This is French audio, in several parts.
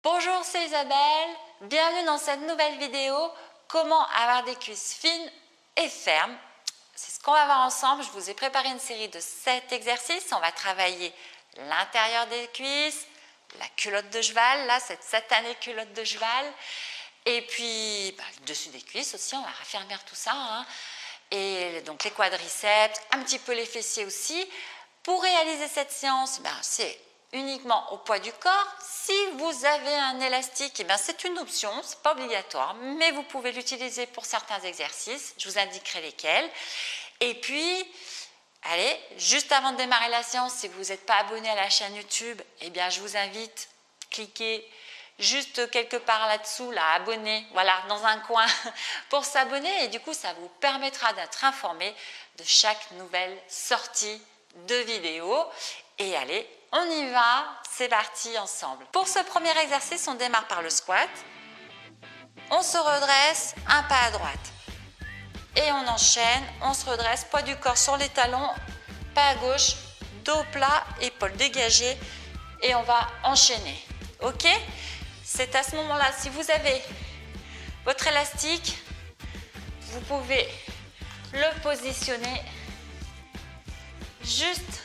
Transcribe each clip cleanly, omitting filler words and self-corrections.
Bonjour, c'est Isabelle. Bienvenue dans cette nouvelle vidéo. Comment avoir des cuisses fines et fermes. C'est ce qu'on va voir ensemble. Je vous ai préparé une série de 7 exercices. On va travailler l'intérieur des cuisses, la culotte de cheval, là, cette satanée culotte de cheval. Et puis, le dessus des cuisses aussi, on va raffermir tout ça. Et donc les quadriceps, un petit peu les fessiers aussi. Pour réaliser cette séance, c'est uniquement au poids du corps. Si vous avez un élastique, c'est une option, ce n'est pas obligatoire, mais vous pouvez l'utiliser pour certains exercices. Je vous indiquerai lesquels. Et puis, allez, juste avant de démarrer la séance, si vous n'êtes pas abonné à la chaîne YouTube, je vous invite à cliquer juste quelque part là-dessous, là, abonner, voilà, dans un coin pour s'abonner. Et du coup, ça vous permettra d'être informé de chaque nouvelle sortie de vidéo. Et allez, on y va, c'est parti ensemble. Pour ce premier exercice, on démarre par le squat. On se redresse, un pas à droite. Et on enchaîne, on se redresse, poids du corps sur les talons, pas à gauche, dos plat, épaules dégagées. Et on va enchaîner. Ok ? C'est à ce moment-là, si vous avez votre élastique, vous pouvez le positionner juste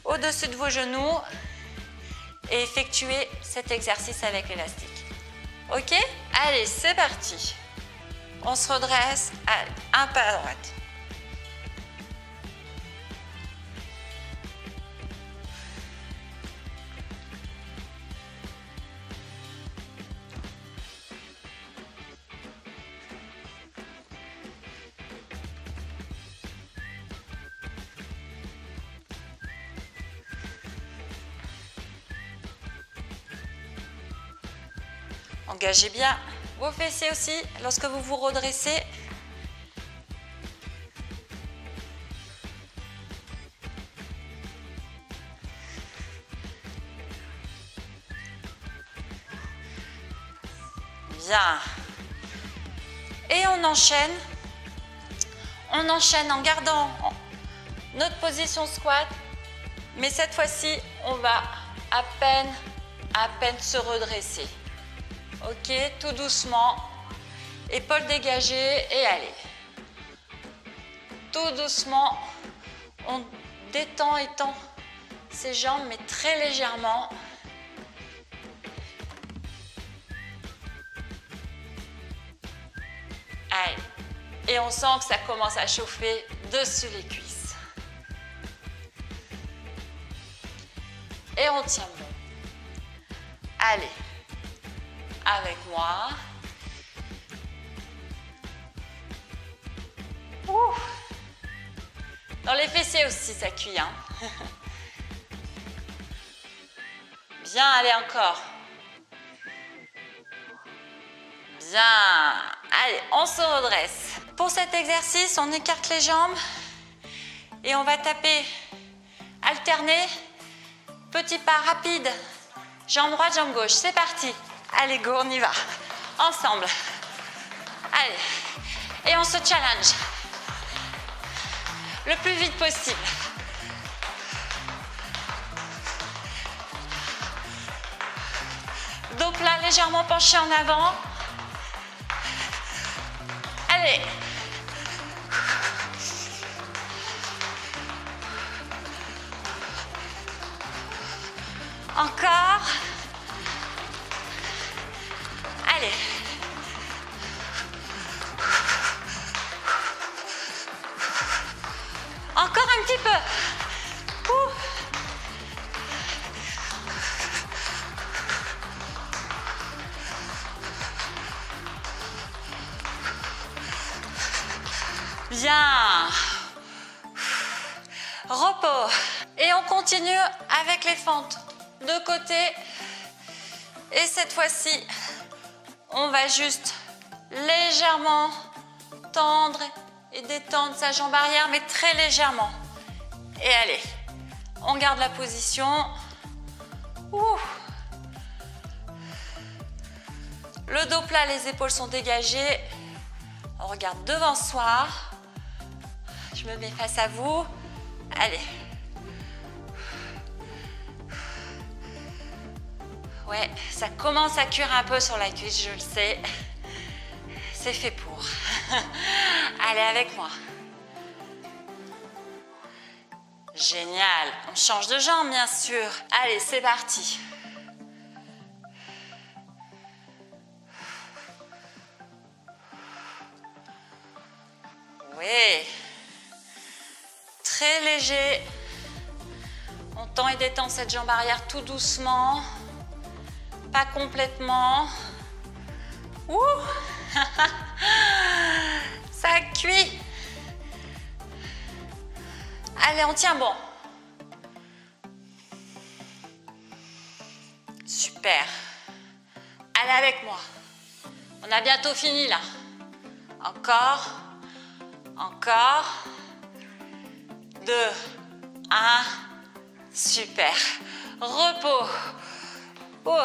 au-dessus de vos genoux et effectuer cet exercice avec l'élastique. Ok? Allez, c'est parti. On se redresse, allez, un pas à droite. Engagez bien vos fessiers aussi lorsque vous vous redressez. Bien. Et on enchaîne. On enchaîne en gardant notre position squat. Mais cette fois-ci, on va à peine se redresser. Ok, tout doucement, épaules dégagées et allez. Tout doucement, on étend ses jambes, mais très légèrement. Allez. Et on sent que ça commence à chauffer dessus les cuisses. Et on tient bon. Allez. Avec moi. Ouh. Dans les fessiers aussi, ça cuit. Bien, allez encore. Bien. Allez, on se redresse. Pour cet exercice, on écarte les jambes et on va taper, alterner. Petit pas rapide. Jambe droite, jambe gauche. C'est parti. Allez, go, on y va. Ensemble. Allez. Et on se challenge. Le plus vite possible. Dos plat, légèrement penché en avant. Allez. Encore. Allez. Encore un petit peu. Ouh. Bien. Repos. Et on continue avec les fentes de côté. Et cette fois-ci, on va juste légèrement tendre et détendre sa jambe arrière, mais très légèrement. Et allez, on garde la position. Ouh. Le dos plat, les épaules sont dégagées. On regarde devant soi. Je me mets face à vous. Allez. Ouais, ça commence à cuire un peu sur la cuisse, je le sais. C'est fait pour. Allez avec moi. Génial. On change de jambe, bien sûr. Allez, c'est parti. Oui. Très léger. On tend et détend cette jambe arrière tout doucement. Pas complètement. Ouh. Ça cuit. Allez, on tient bon. Super. Allez avec moi. On a bientôt fini là. Encore. Encore. 2, 1. Super. Repos. Oh.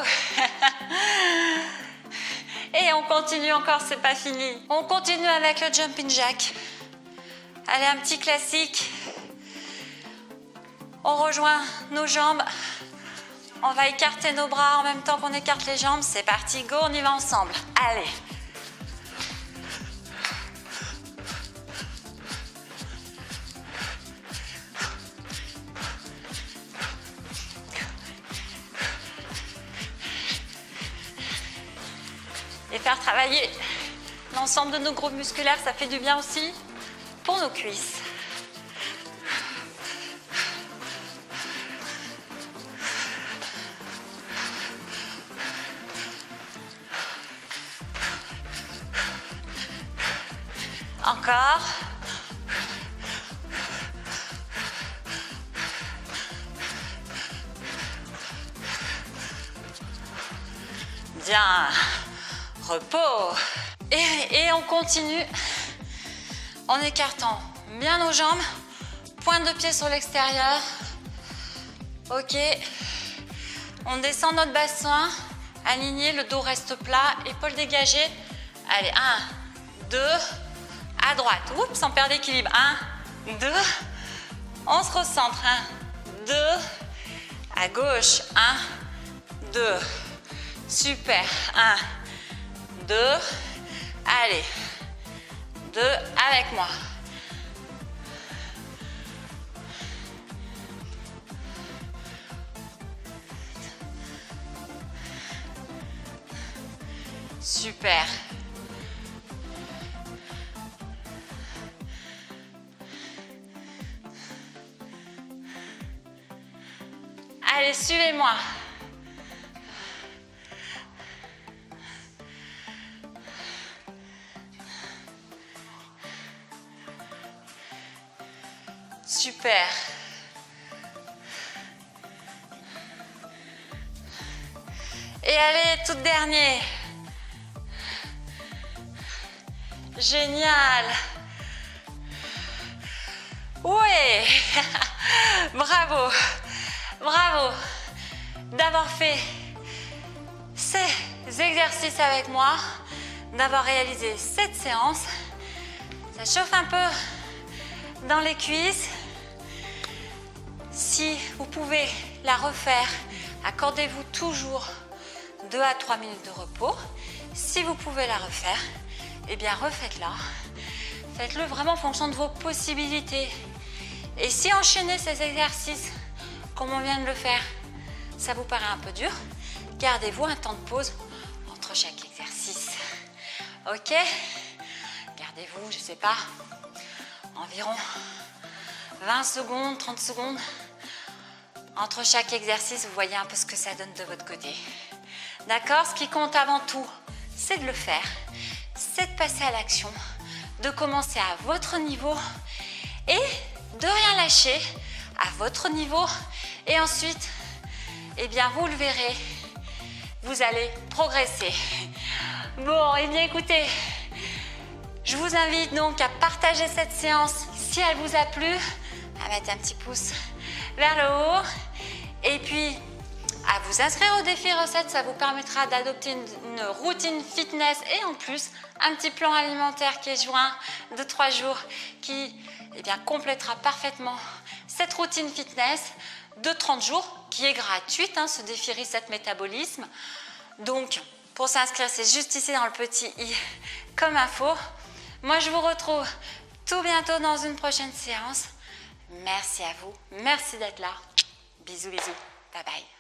Et on continue encore, c'est pas fini. On continue avec le jumping jack. Allez, un petit classique. On rejoint nos jambes. On va écarter nos bras en même temps qu'on écarte les jambes. C'est parti, go, on y va ensemble. Allez. Et faire travailler l'ensemble de nos groupes musculaires, ça fait du bien aussi pour nos cuisses. Encore. Bien. Repos. Et on continue en écartant bien nos jambes. Pointe de pied sur l'extérieur. Ok. On descend notre bassin. Aligné, le dos reste plat. Épaules dégagées. Allez, 1, 2. À droite. Oups, on perd d'équilibre. 1, 2. On se recentre. 1, 2. À gauche. 1, 2. Super. 1, 2. Allez. 2 avec moi. Super. Allez, suivez-moi. Super. Et allez, toute dernière. Génial. Ouais. Bravo. Bravo d'avoir fait ces exercices avec moi, d'avoir réalisé cette séance. Ça chauffe un peu dans les cuisses. Si vous pouvez la refaire, accordez-vous toujours 2 à 3 minutes de repos. Si vous pouvez la refaire, eh bien refaites-la. Faites-le vraiment en fonction de vos possibilités. Et si enchaîner ces exercices comme on vient de le faire, ça vous paraît un peu dur, gardez-vous un temps de pause entre chaque exercice. Ok? Gardez-vous, je ne sais pas, environ 20 secondes, 30 secondes. Entre chaque exercice, vous voyez un peu ce que ça donne de votre côté. D'accord? Ce qui compte avant tout, c'est de le faire. C'est de passer à l'action, de commencer à votre niveau et de rien lâcher à votre niveau. Et ensuite, eh bien, vous le verrez, vous allez progresser. Bon, eh bien, écoutez, je vous invite donc à partager cette séance si elle vous a plu, à mettre un petit pouce vers le haut et puis à vous inscrire au défi recette. Ça vous permettra d'adopter une routine fitness et en plus un petit plan alimentaire qui est joint de 3 jours qui, eh bien, complétera parfaitement cette routine fitness. de 30 jours qui est gratuite, ce défi Reset Métabolisme. Donc, pour s'inscrire, c'est juste ici dans le petit i comme info. Moi, je vous retrouve tout bientôt dans une prochaine séance. Merci à vous, merci d'être là. Bisous, bisous, bye bye.